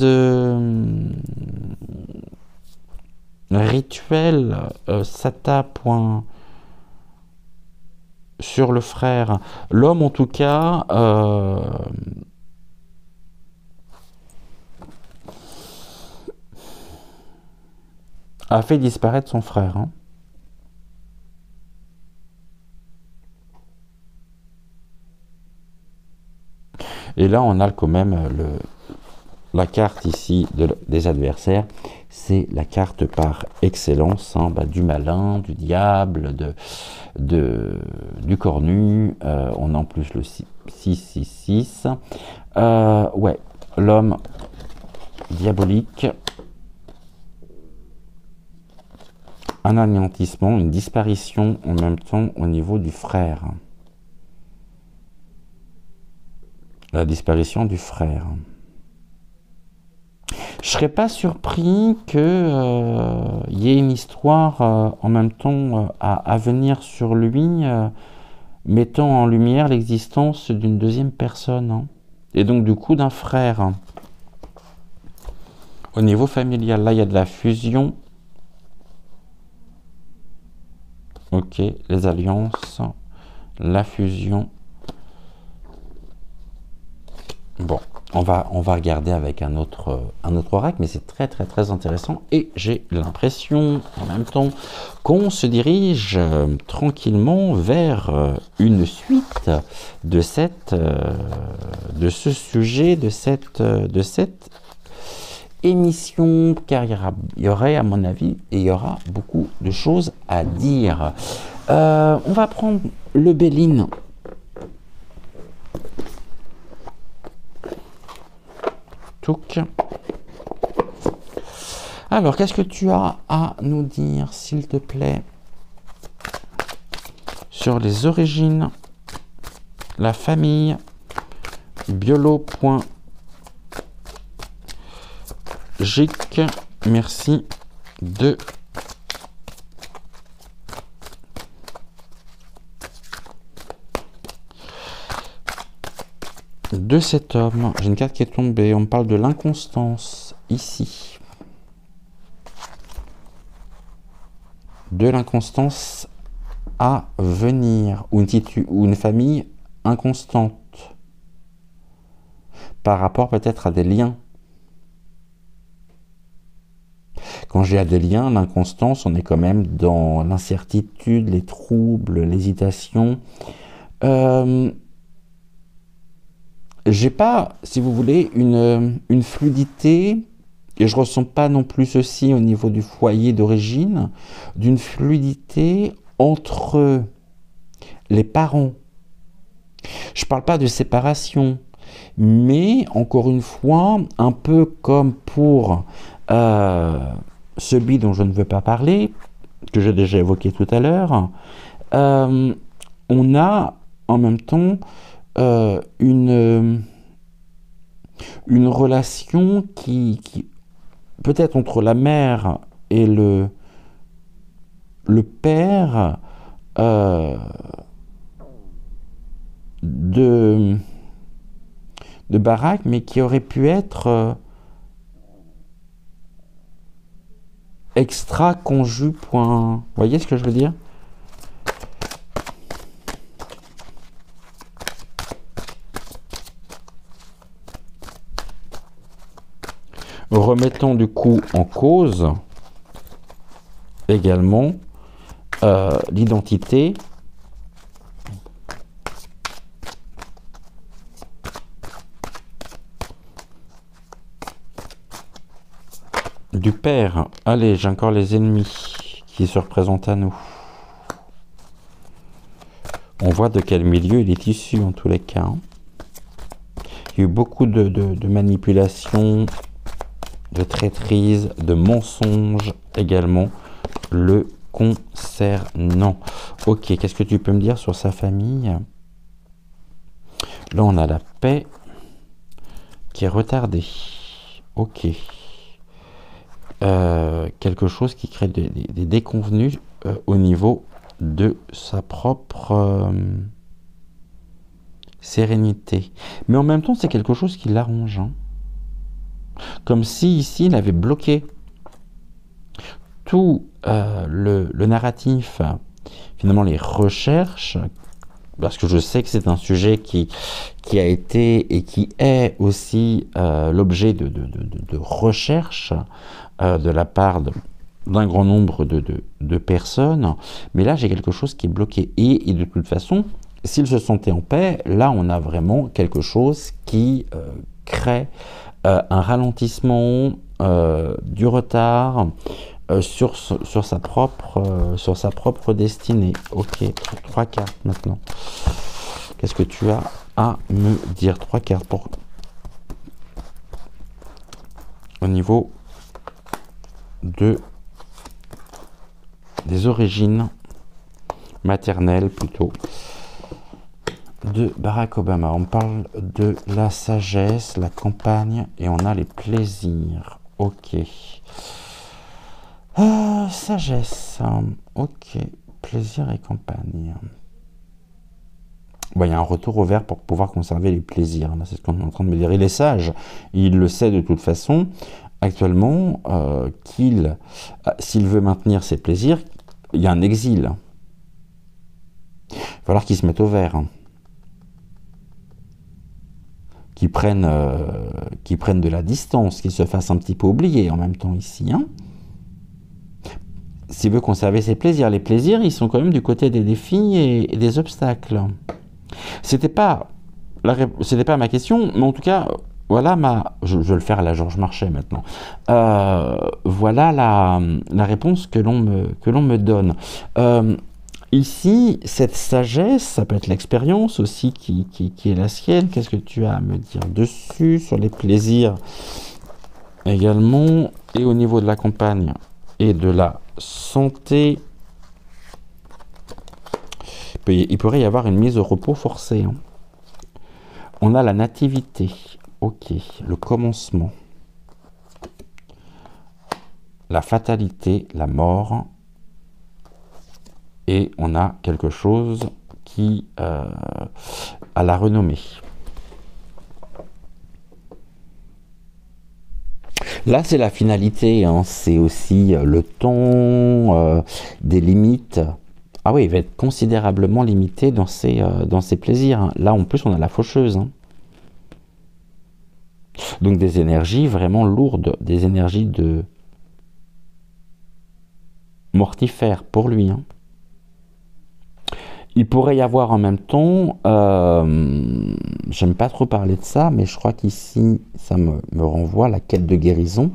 Rituel, ça tape sur le frère. L'homme, en tout cas, a fait disparaître son frère. Hein. Et là, on a quand même la carte ici des adversaires. C'est la carte par excellence, hein, du malin, du diable, du cornu. On a en plus le 666. Ouais, l'homme diabolique. Un anéantissement, une disparition en même temps au niveau du frère. La disparition du frère. Je ne serais pas surpris qu'il y ait une histoire en même temps à venir sur lui, mettant en lumière l'existence d'une deuxième personne. Hein, et donc du coup d'un frère. Hein. Au niveau familial, là il y a de la fusion. Ok, les alliances, la fusion. Bon, on va regarder avec un autre oracle, mais c'est très très très intéressant. Et j'ai l'impression en même temps qu'on se dirige tranquillement vers une suite de ce sujet, de cette émission, car il y aurait, à mon avis, il y aura beaucoup de choses à dire. On va prendre le Béline. Touk. Alors, qu'est-ce que tu as à nous dire, s'il te plaît, sur les origines, la famille, biolo.gic, merci de cet homme. J'ai une carte qui est tombée, on me parle de l'inconstance, ici. De l'inconstance à venir, ou une famille inconstante, par rapport peut-être à des liens. Quand j'ai à des liens, l'inconstance, on est quand même dans l'incertitude, les troubles, l'hésitation. J'ai pas, si vous voulez, une fluidité, et je ressens pas non plus ceci au niveau du foyer d'origine, d'une fluidité entre les parents. Je parle pas de séparation, mais encore une fois, un peu comme pour celui dont je ne veux pas parler, que j'ai déjà évoqué tout à l'heure, on a en même temps une relation qui peut-être entre la mère et le père de Barak, mais qui aurait pu être extra-conju. Vous voyez ce que je veux dire? Remettons du coup en cause également l'identité du père. Allez, j'ai encore les ennemis qui se représentent à nous. On voit de quel milieu il est issu en tous les cas. Hein. Il y a eu beaucoup de manipulations, de traîtrise, de mensonges également le concernant. Ok, qu'est-ce que tu peux me dire sur sa famille? Là, on a la paix qui est retardée. Ok. Quelque chose qui crée des déconvenus au niveau de sa propre sérénité. Mais en même temps, c'est quelque chose qui l'arrange. Hein. Comme si ici, il avait bloqué tout le narratif, finalement les recherches, parce que je sais que c'est un sujet qui a été et qui est aussi l'objet de recherches de la part d'un grand nombre de personnes, mais là j'ai quelque chose qui est bloqué, et de toute façon, s'ils se sentaient en paix, là on a vraiment quelque chose qui crée un ralentissement, du retard sur sa propre destinée. Ok, 3 cartes maintenant. Qu'est-ce que tu as à me dire? 3 cartes pour au niveau des origines maternelles plutôt de Barack Obama. On parle de la sagesse, la campagne, et on a les plaisirs. Ok. Sagesse. Ok. Plaisir et campagne. Bon, il y a un retour au vert pour pouvoir conserver les plaisirs. C'est ce qu'on est en train de me dire. Il est sage. Il le sait de toute façon. Actuellement, s'il veut maintenir ses plaisirs, il y a un exil. Il va falloir qu'il se mette au vert. Qui prennent de la distance, qui se fassent un petit peu oublier en même temps ici. S'il veut conserver ses plaisirs, les plaisirs, ils sont quand même du côté des défis et des obstacles. C'était pas ma question, mais en tout cas, voilà je vais le faire à la Georges Marchais maintenant. Voilà la réponse que l'on me donne. Ici, cette sagesse, ça peut être l'expérience aussi qui est la sienne. Qu'est-ce que tu as à me dire dessus, sur les plaisirs également, et au niveau de la campagne et de la santé? Il pourrait y avoir une mise au repos forcée. On a la nativité, ok, le commencement, la fatalité, la mort, et on a quelque chose qui a la renommée. Là, c'est la finalité, c'est aussi le temps, des limites. Ah oui, il va être considérablement limité dans ses plaisirs. Là, en plus, on a la faucheuse. Donc des énergies vraiment lourdes, des énergies de mortifères pour lui. Il pourrait y avoir en même temps, j'aime pas trop parler de ça, mais je crois qu'ici, ça me renvoie à la quête de guérison,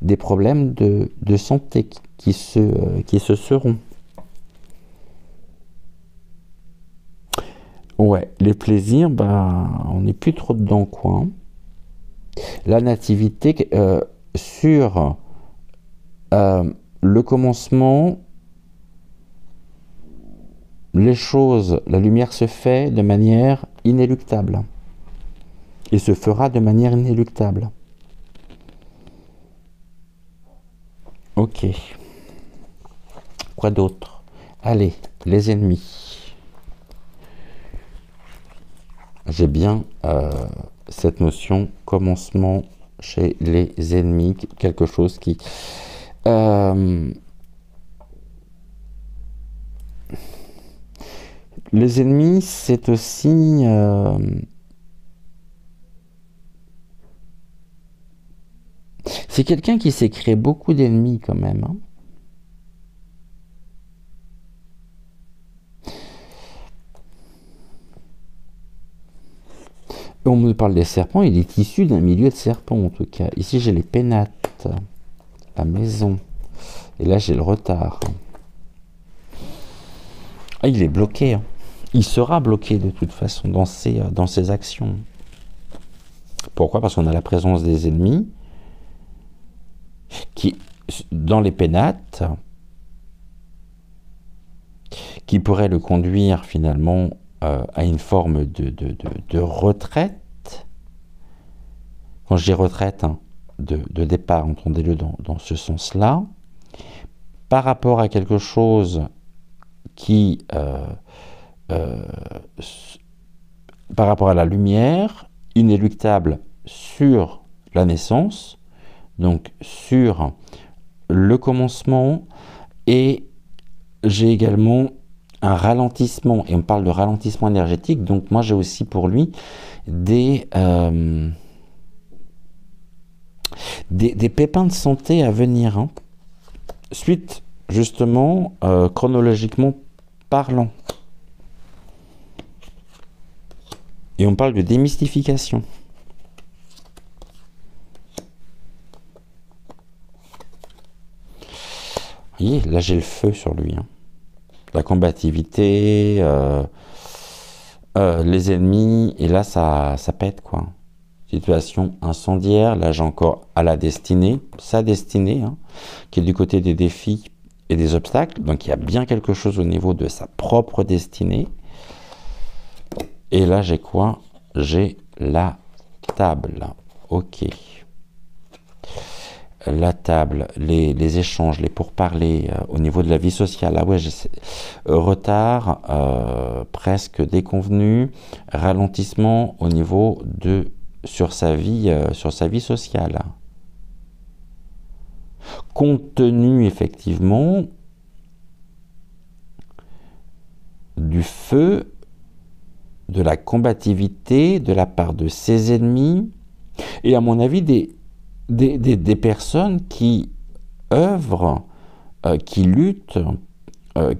des problèmes de santé qui se seront. Ouais, les plaisirs, on n'est plus trop dedans, quoi. La nativité, sur le commencement, les choses, la lumière se fait de manière inéluctable. Et se fera de manière inéluctable. Ok. Quoi d'autre? Allez, les ennemis. J'ai bien cette notion commencement chez les ennemis, quelque chose qui... les ennemis, c'est aussi... c'est quelqu'un qui s'est créé beaucoup d'ennemis quand même. On me parle des serpents, il est issu d'un milieu de serpents en tout cas. Ici j'ai les pénates, la maison, et là j'ai le retard. Ah, il est bloqué. Il sera bloqué de toute façon dans ses actions. Pourquoi? Parce qu'on a la présence des ennemis qui, dans les pénates, qui pourraient le conduire finalement à une forme de retraite. Quand je dis retraite, de départ, entendez-le dans ce sens-là, par rapport à quelque chose qui, par rapport à la lumière, inéluctable sur la naissance, donc sur le commencement, et j'ai également un ralentissement, et on parle de ralentissement énergétique, donc moi j'ai aussi pour lui des pépins de santé à venir, hein, suite justement, chronologiquement parlant. Et on parle de démystification. Vous voyez, là j'ai le feu sur lui, hein. La combativité, les ennemis, et là ça pète, quoi. Situation incendiaire, là j'ai encore à la destinée, sa destinée, hein, qui est du côté des défis et des obstacles, donc il y a bien quelque chose au niveau de sa propre destinée. Et là j'ai quoi? J'ai la table, ok. La table, les échanges, les pourparlers au niveau de la vie sociale. Ah ouais, retard, presque déconvenu, ralentissement au niveau de sur sa vie sociale. Compte tenu effectivement du feu, de la combativité de la part de ses ennemis, et à mon avis des personnes qui œuvrent, qui luttent,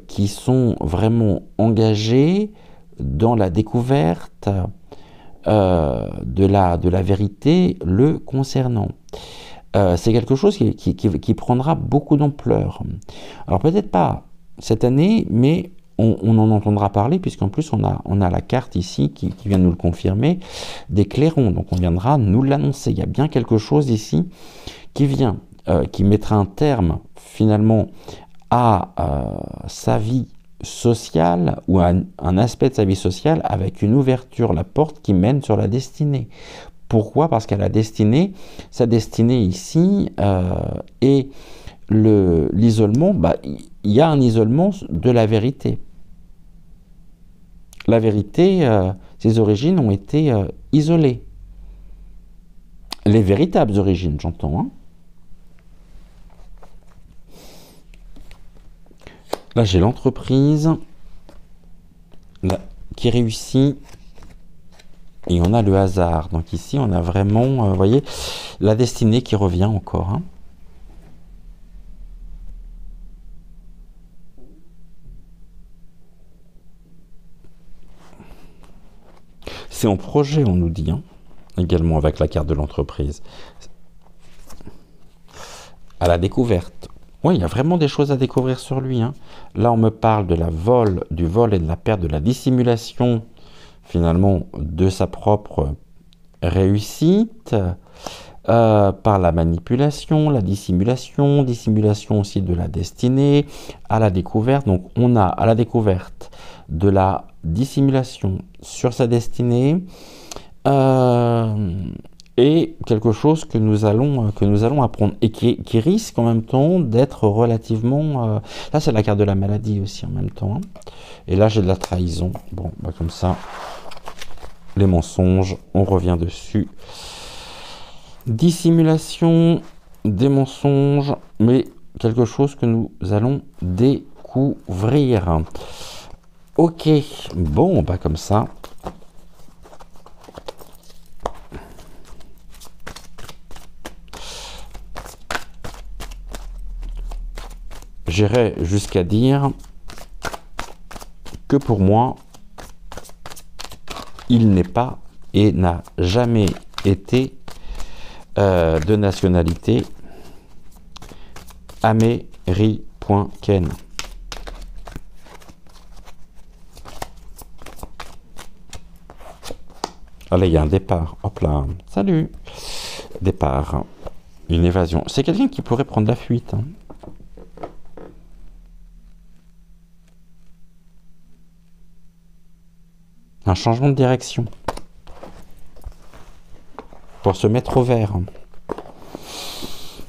qui sont vraiment engagées dans la découverte de la vérité le concernant. C'est quelque chose qui prendra beaucoup d'ampleur. Alors peut-être pas cette année, mais on en entendra parler, puisqu'en plus on a la carte ici qui vient nous le confirmer, des clairons, donc on viendra nous l'annoncer. Il y a bien quelque chose ici qui vient, qui mettra un terme finalement à sa vie sociale, ou à un aspect de sa vie sociale, avec une ouverture, la porte qui mène sur la destinée. Pourquoi? Parce qu'à la destinée, sa destinée ici, et l'isolement, il y a un isolement de la vérité. La vérité, ses origines ont été isolées. Les véritables origines, j'entends, hein. Là, j'ai l'entreprise qui réussit, et on a le hasard. Donc ici, on a vraiment, vous voyez, la destinée qui revient encore, hein. C'est en projet, on nous dit, hein, également avec la carte de l'entreprise. À la découverte. Oui, il y a vraiment des choses à découvrir sur lui, hein. Là, on me parle de du vol et de la perte, de la dissimulation, finalement, de sa propre réussite, par la manipulation, la dissimulation aussi de la destinée, à la découverte. Donc, on a à la découverte de la dissimulation sur sa destinée, et quelque chose que nous allons apprendre, et qui risque en même temps d'être relativement... là, c'est la carte de la maladie aussi en même temps, hein. Et là, j'ai de la trahison. Bon, comme ça, les mensonges, on revient dessus. Dissimulation, des mensonges, mais quelque chose que nous allons découvrir. Ok, bon, comme ça. J'irai jusqu'à dire que pour moi, il n'est pas et n'a jamais été de nationalité américaine. Allez, il y a un départ. Hop là. Salut. Départ. Une évasion. C'est quelqu'un qui pourrait prendre la fuite, hein. Un changement de direction. Pour se mettre au vert.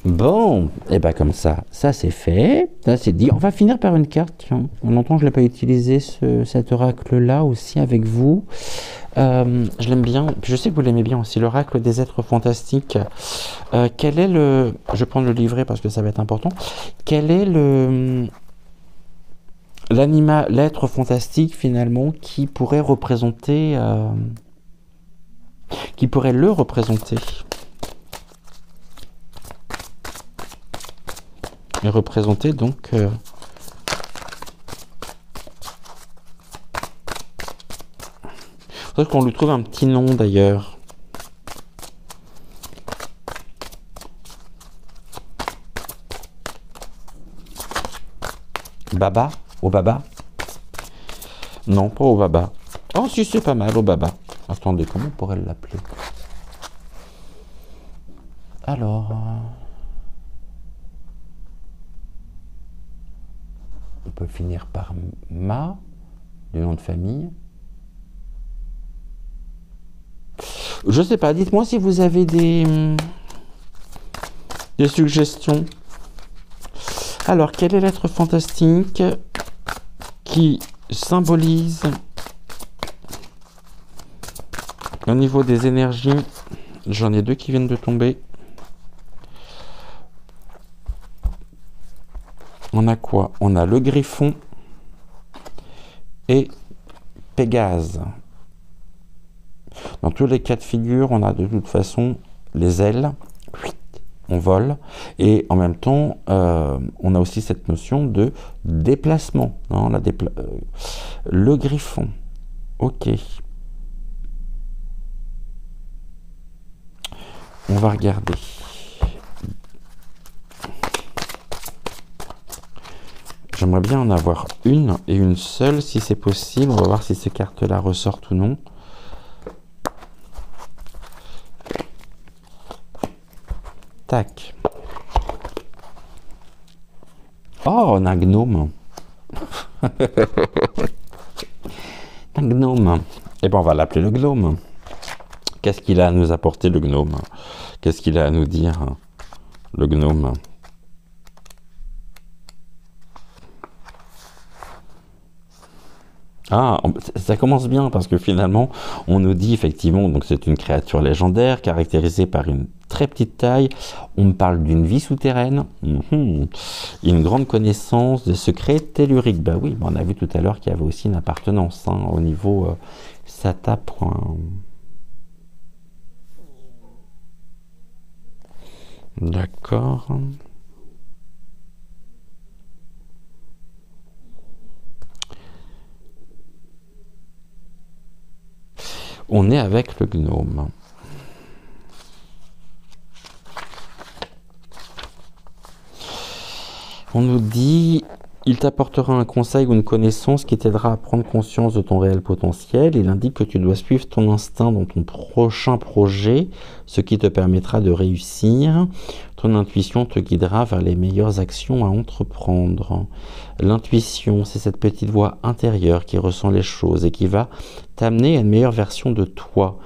Bon, et comme ça c'est fait, ça c'est dit. On va finir par une carte, tiens. Longtemps je ne l'ai pas utilisé, cet oracle-là aussi avec vous. Je l'aime bien, je sais que vous l'aimez bien aussi, l'oracle des êtres fantastiques. Quel est le... Je vais prendre le livret parce que ça va être important. Quel est l'être fantastique finalement qui pourrait représenter... qui pourrait le représenter? Et représenter donc... faudrait qu'on lui trouve un petit nom d'ailleurs. Baba? Obaba? Non, pas Obaba. Oh si, c'est pas mal, Obaba. Attendez, comment on pourrait l'appeler? Alors... on peut finir par Ma, du nom de famille. Je sais pas, dites-moi si vous avez des suggestions. Alors, quel est l'être fantastique qui symbolise au niveau des énergies? J'en ai deux qui viennent de tomber. On a quoi? On a le Griffon et Pégase. Dans tous les cas de figure, on a de toute façon les ailes, on vole, et en même temps, on a aussi cette notion de déplacement. Hein, le Griffon, ok. On va regarder. J'aimerais bien en avoir une et une seule si c'est possible. On va voir si ces cartes-là ressortent ou non. Tac. Oh, on a un gnome. Un gnome. Eh bien, on va l'appeler le gnome. Qu'est-ce qu'il a à nous apporter, le gnome? Qu'est-ce qu'il a à nous dire, le gnome? Ah, ça commence bien parce que finalement, on nous dit effectivement, donc c'est une créature légendaire caractérisée par une très petite taille. On me parle d'une vie souterraine, une grande connaissance des secrets telluriques. Bah oui, on a vu tout à l'heure qu'il y avait aussi une appartenance au niveau SATA. D'accord. On est avec le gnome. On nous dit, il t'apportera un conseil ou une connaissance qui t'aidera à prendre conscience de ton réel potentiel. Il indique que tu dois suivre ton instinct dans ton prochain projet, ce qui te permettra de réussir. Ton intuition te guidera vers les meilleures actions à entreprendre. L'intuition, c'est cette petite voix intérieure qui ressent les choses et qui va t'amener à une meilleure version de toi.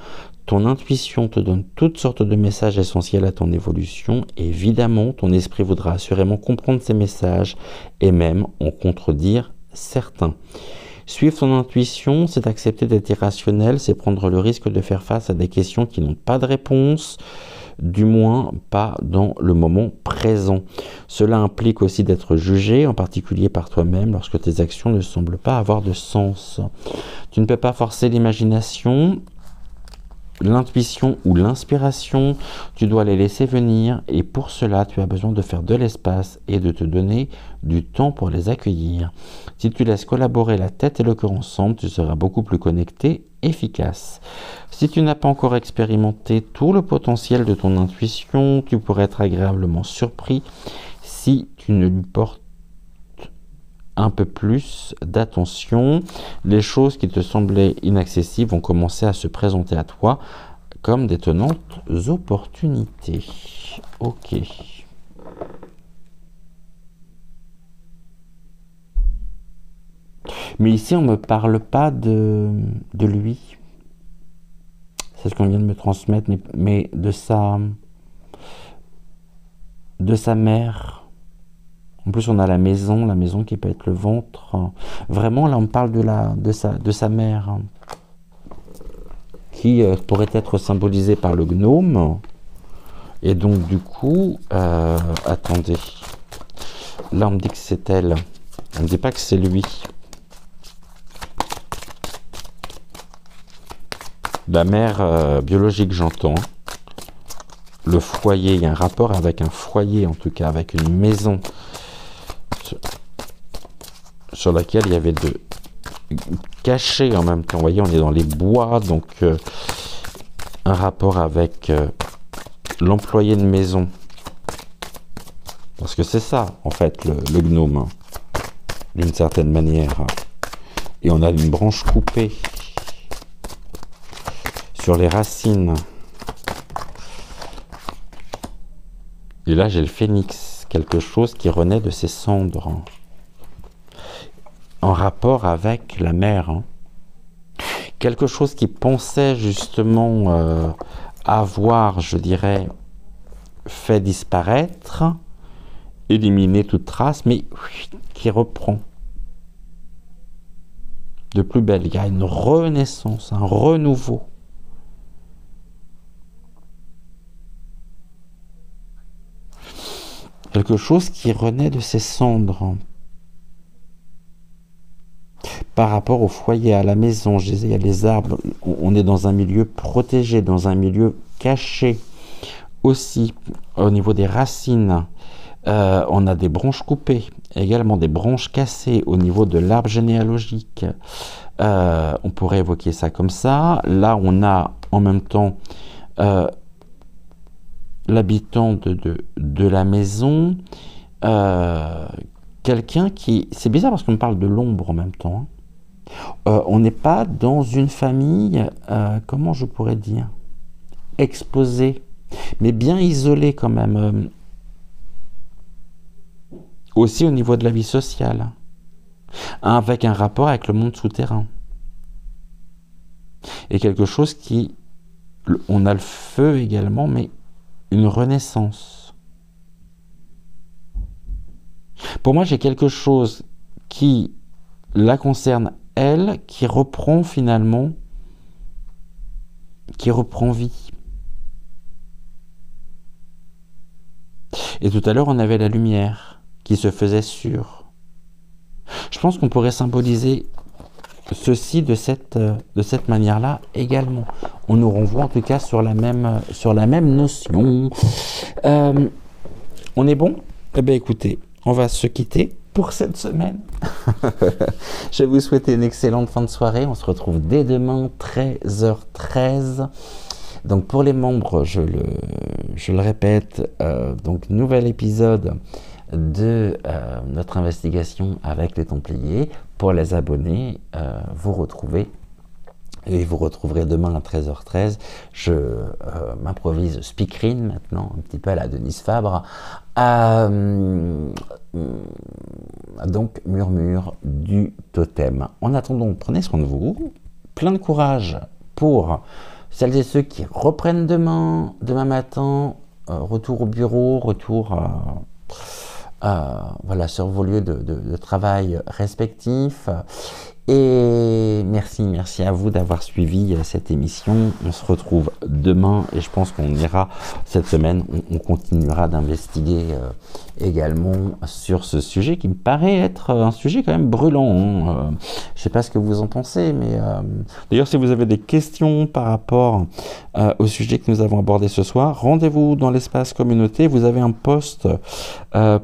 Ton intuition te donne toutes sortes de messages essentiels à ton évolution. Évidemment, ton esprit voudra assurément comprendre ces messages et même en contredire certains. Suivre ton intuition, c'est accepter d'être irrationnel, c'est prendre le risque de faire face à des questions qui n'ont pas de réponse, du moins pas dans le moment présent. Cela implique aussi d'être jugé, en particulier par toi-même, lorsque tes actions ne semblent pas avoir de sens. Tu ne peux pas forcer l'imagination, l'intuition ou l'inspiration, tu dois les laisser venir et pour cela, tu as besoin de faire de l'espace et de te donner du temps pour les accueillir. Si tu laisses collaborer la tête et le cœur ensemble, tu seras beaucoup plus connecté, efficace. Si tu n'as pas encore expérimenté tout le potentiel de ton intuition, tu pourrais être agréablement surpris si tu ne lui portes un peu plus d'attention. Les choses qui te semblaient inaccessibles vont commencer à se présenter à toi comme d'étonnantes opportunités. Ok. Mais ici, on ne me parle pas de lui. C'est ce qu'on vient de me transmettre, mais de sa mère. En plus, on a la maison qui peut être le ventre. Vraiment, là, on parle de sa mère. qui pourrait être symbolisée par le gnome. Et donc du coup, attendez, là on me dit que c'est elle, on ne dit pas que c'est lui. La mère biologique, j'entends. Le foyer, il y a un rapport avec un foyer, en tout cas avec une maison sur laquelle il y avait de caché en même temps. Vous voyez, on est dans les bois, donc un rapport avec l'employé de maison. Parce que c'est ça, en fait, le gnome, hein, d'une certaine manière. Et on a une branche coupée sur les racines. Et là, j'ai le phénix, quelque chose qui renaît de ses cendres, en rapport avec la mer. Hein. Quelque chose qui pensait justement avoir, je dirais, fait disparaître, éliminer toute trace, mais qui reprend de plus belle. Il y a une renaissance, un renouveau. Quelque chose qui renaît de ses cendres. Par rapport au foyer, à la maison, je disais, il y a les arbres, on est dans un milieu protégé, dans un milieu caché. Aussi, au niveau des racines, on a des branches coupées, également des branches cassées au niveau de l'arbre généalogique. On pourrait évoquer ça comme ça. Là, on a en même temps l'habitant de la maison, quelqu'un qui... C'est bizarre parce qu'on me parle de l'ombre en même temps. Hein. On n'est pas dans une famille, comment je pourrais dire, exposée, mais bien isolée quand même. Aussi au niveau de la vie sociale, avec un rapport avec le monde souterrain. Et quelque chose qui... On a le feu également, mais une renaissance. Pour moi, j'ai quelque chose qui la concerne, elle, qui reprend finalement, qui reprend vie. Et tout à l'heure, on avait la lumière qui se faisait sûre. Je pense qu'on pourrait symboliser ceci de cette manière-là également. On nous renvoie en tout cas sur la même notion. On est bon? Eh bien écoutez, on va se quitter pour cette semaine. Je vais vous souhaiter une excellente fin de soirée. On se retrouve dès demain, 13h13. Donc pour les membres, je le répète, donc nouvel épisode de notre investigation avec les Templiers. Pour les abonnés, vous retrouverez demain à 13h13. Je m'improvise speakerine maintenant, un petit peu à la Denise Fabre. Donc, murmure du totem. En attendant, prenez soin de vous. Plein de courage pour celles et ceux qui reprennent demain matin. Retour au bureau, retour voilà, sur vos lieux de travail respectifs. Et merci à vous d'avoir suivi cette émission. On se retrouve demain et je pense qu'on ira cette semaine, on continuera d'investiguer également sur ce sujet qui me paraît être un sujet quand même brûlant. Hein. Je ne sais pas ce que vous en pensez, mais d'ailleurs si vous avez des questions par rapport au sujet que nous avons abordé ce soir, rendez-vous dans l'espace communauté. Vous avez un post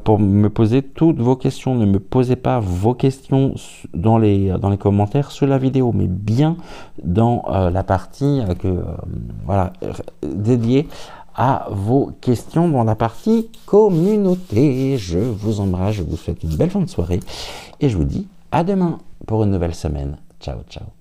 pour me poser toutes vos questions. Ne me posez pas vos questions dans les commentaires sous la vidéo, mais bien dans la partie voilà, dédiée à vos questions dans la partie communauté. Je vous embrasse, je vous souhaite une belle fin de soirée et je vous dis à demain pour une nouvelle semaine. Ciao, ciao.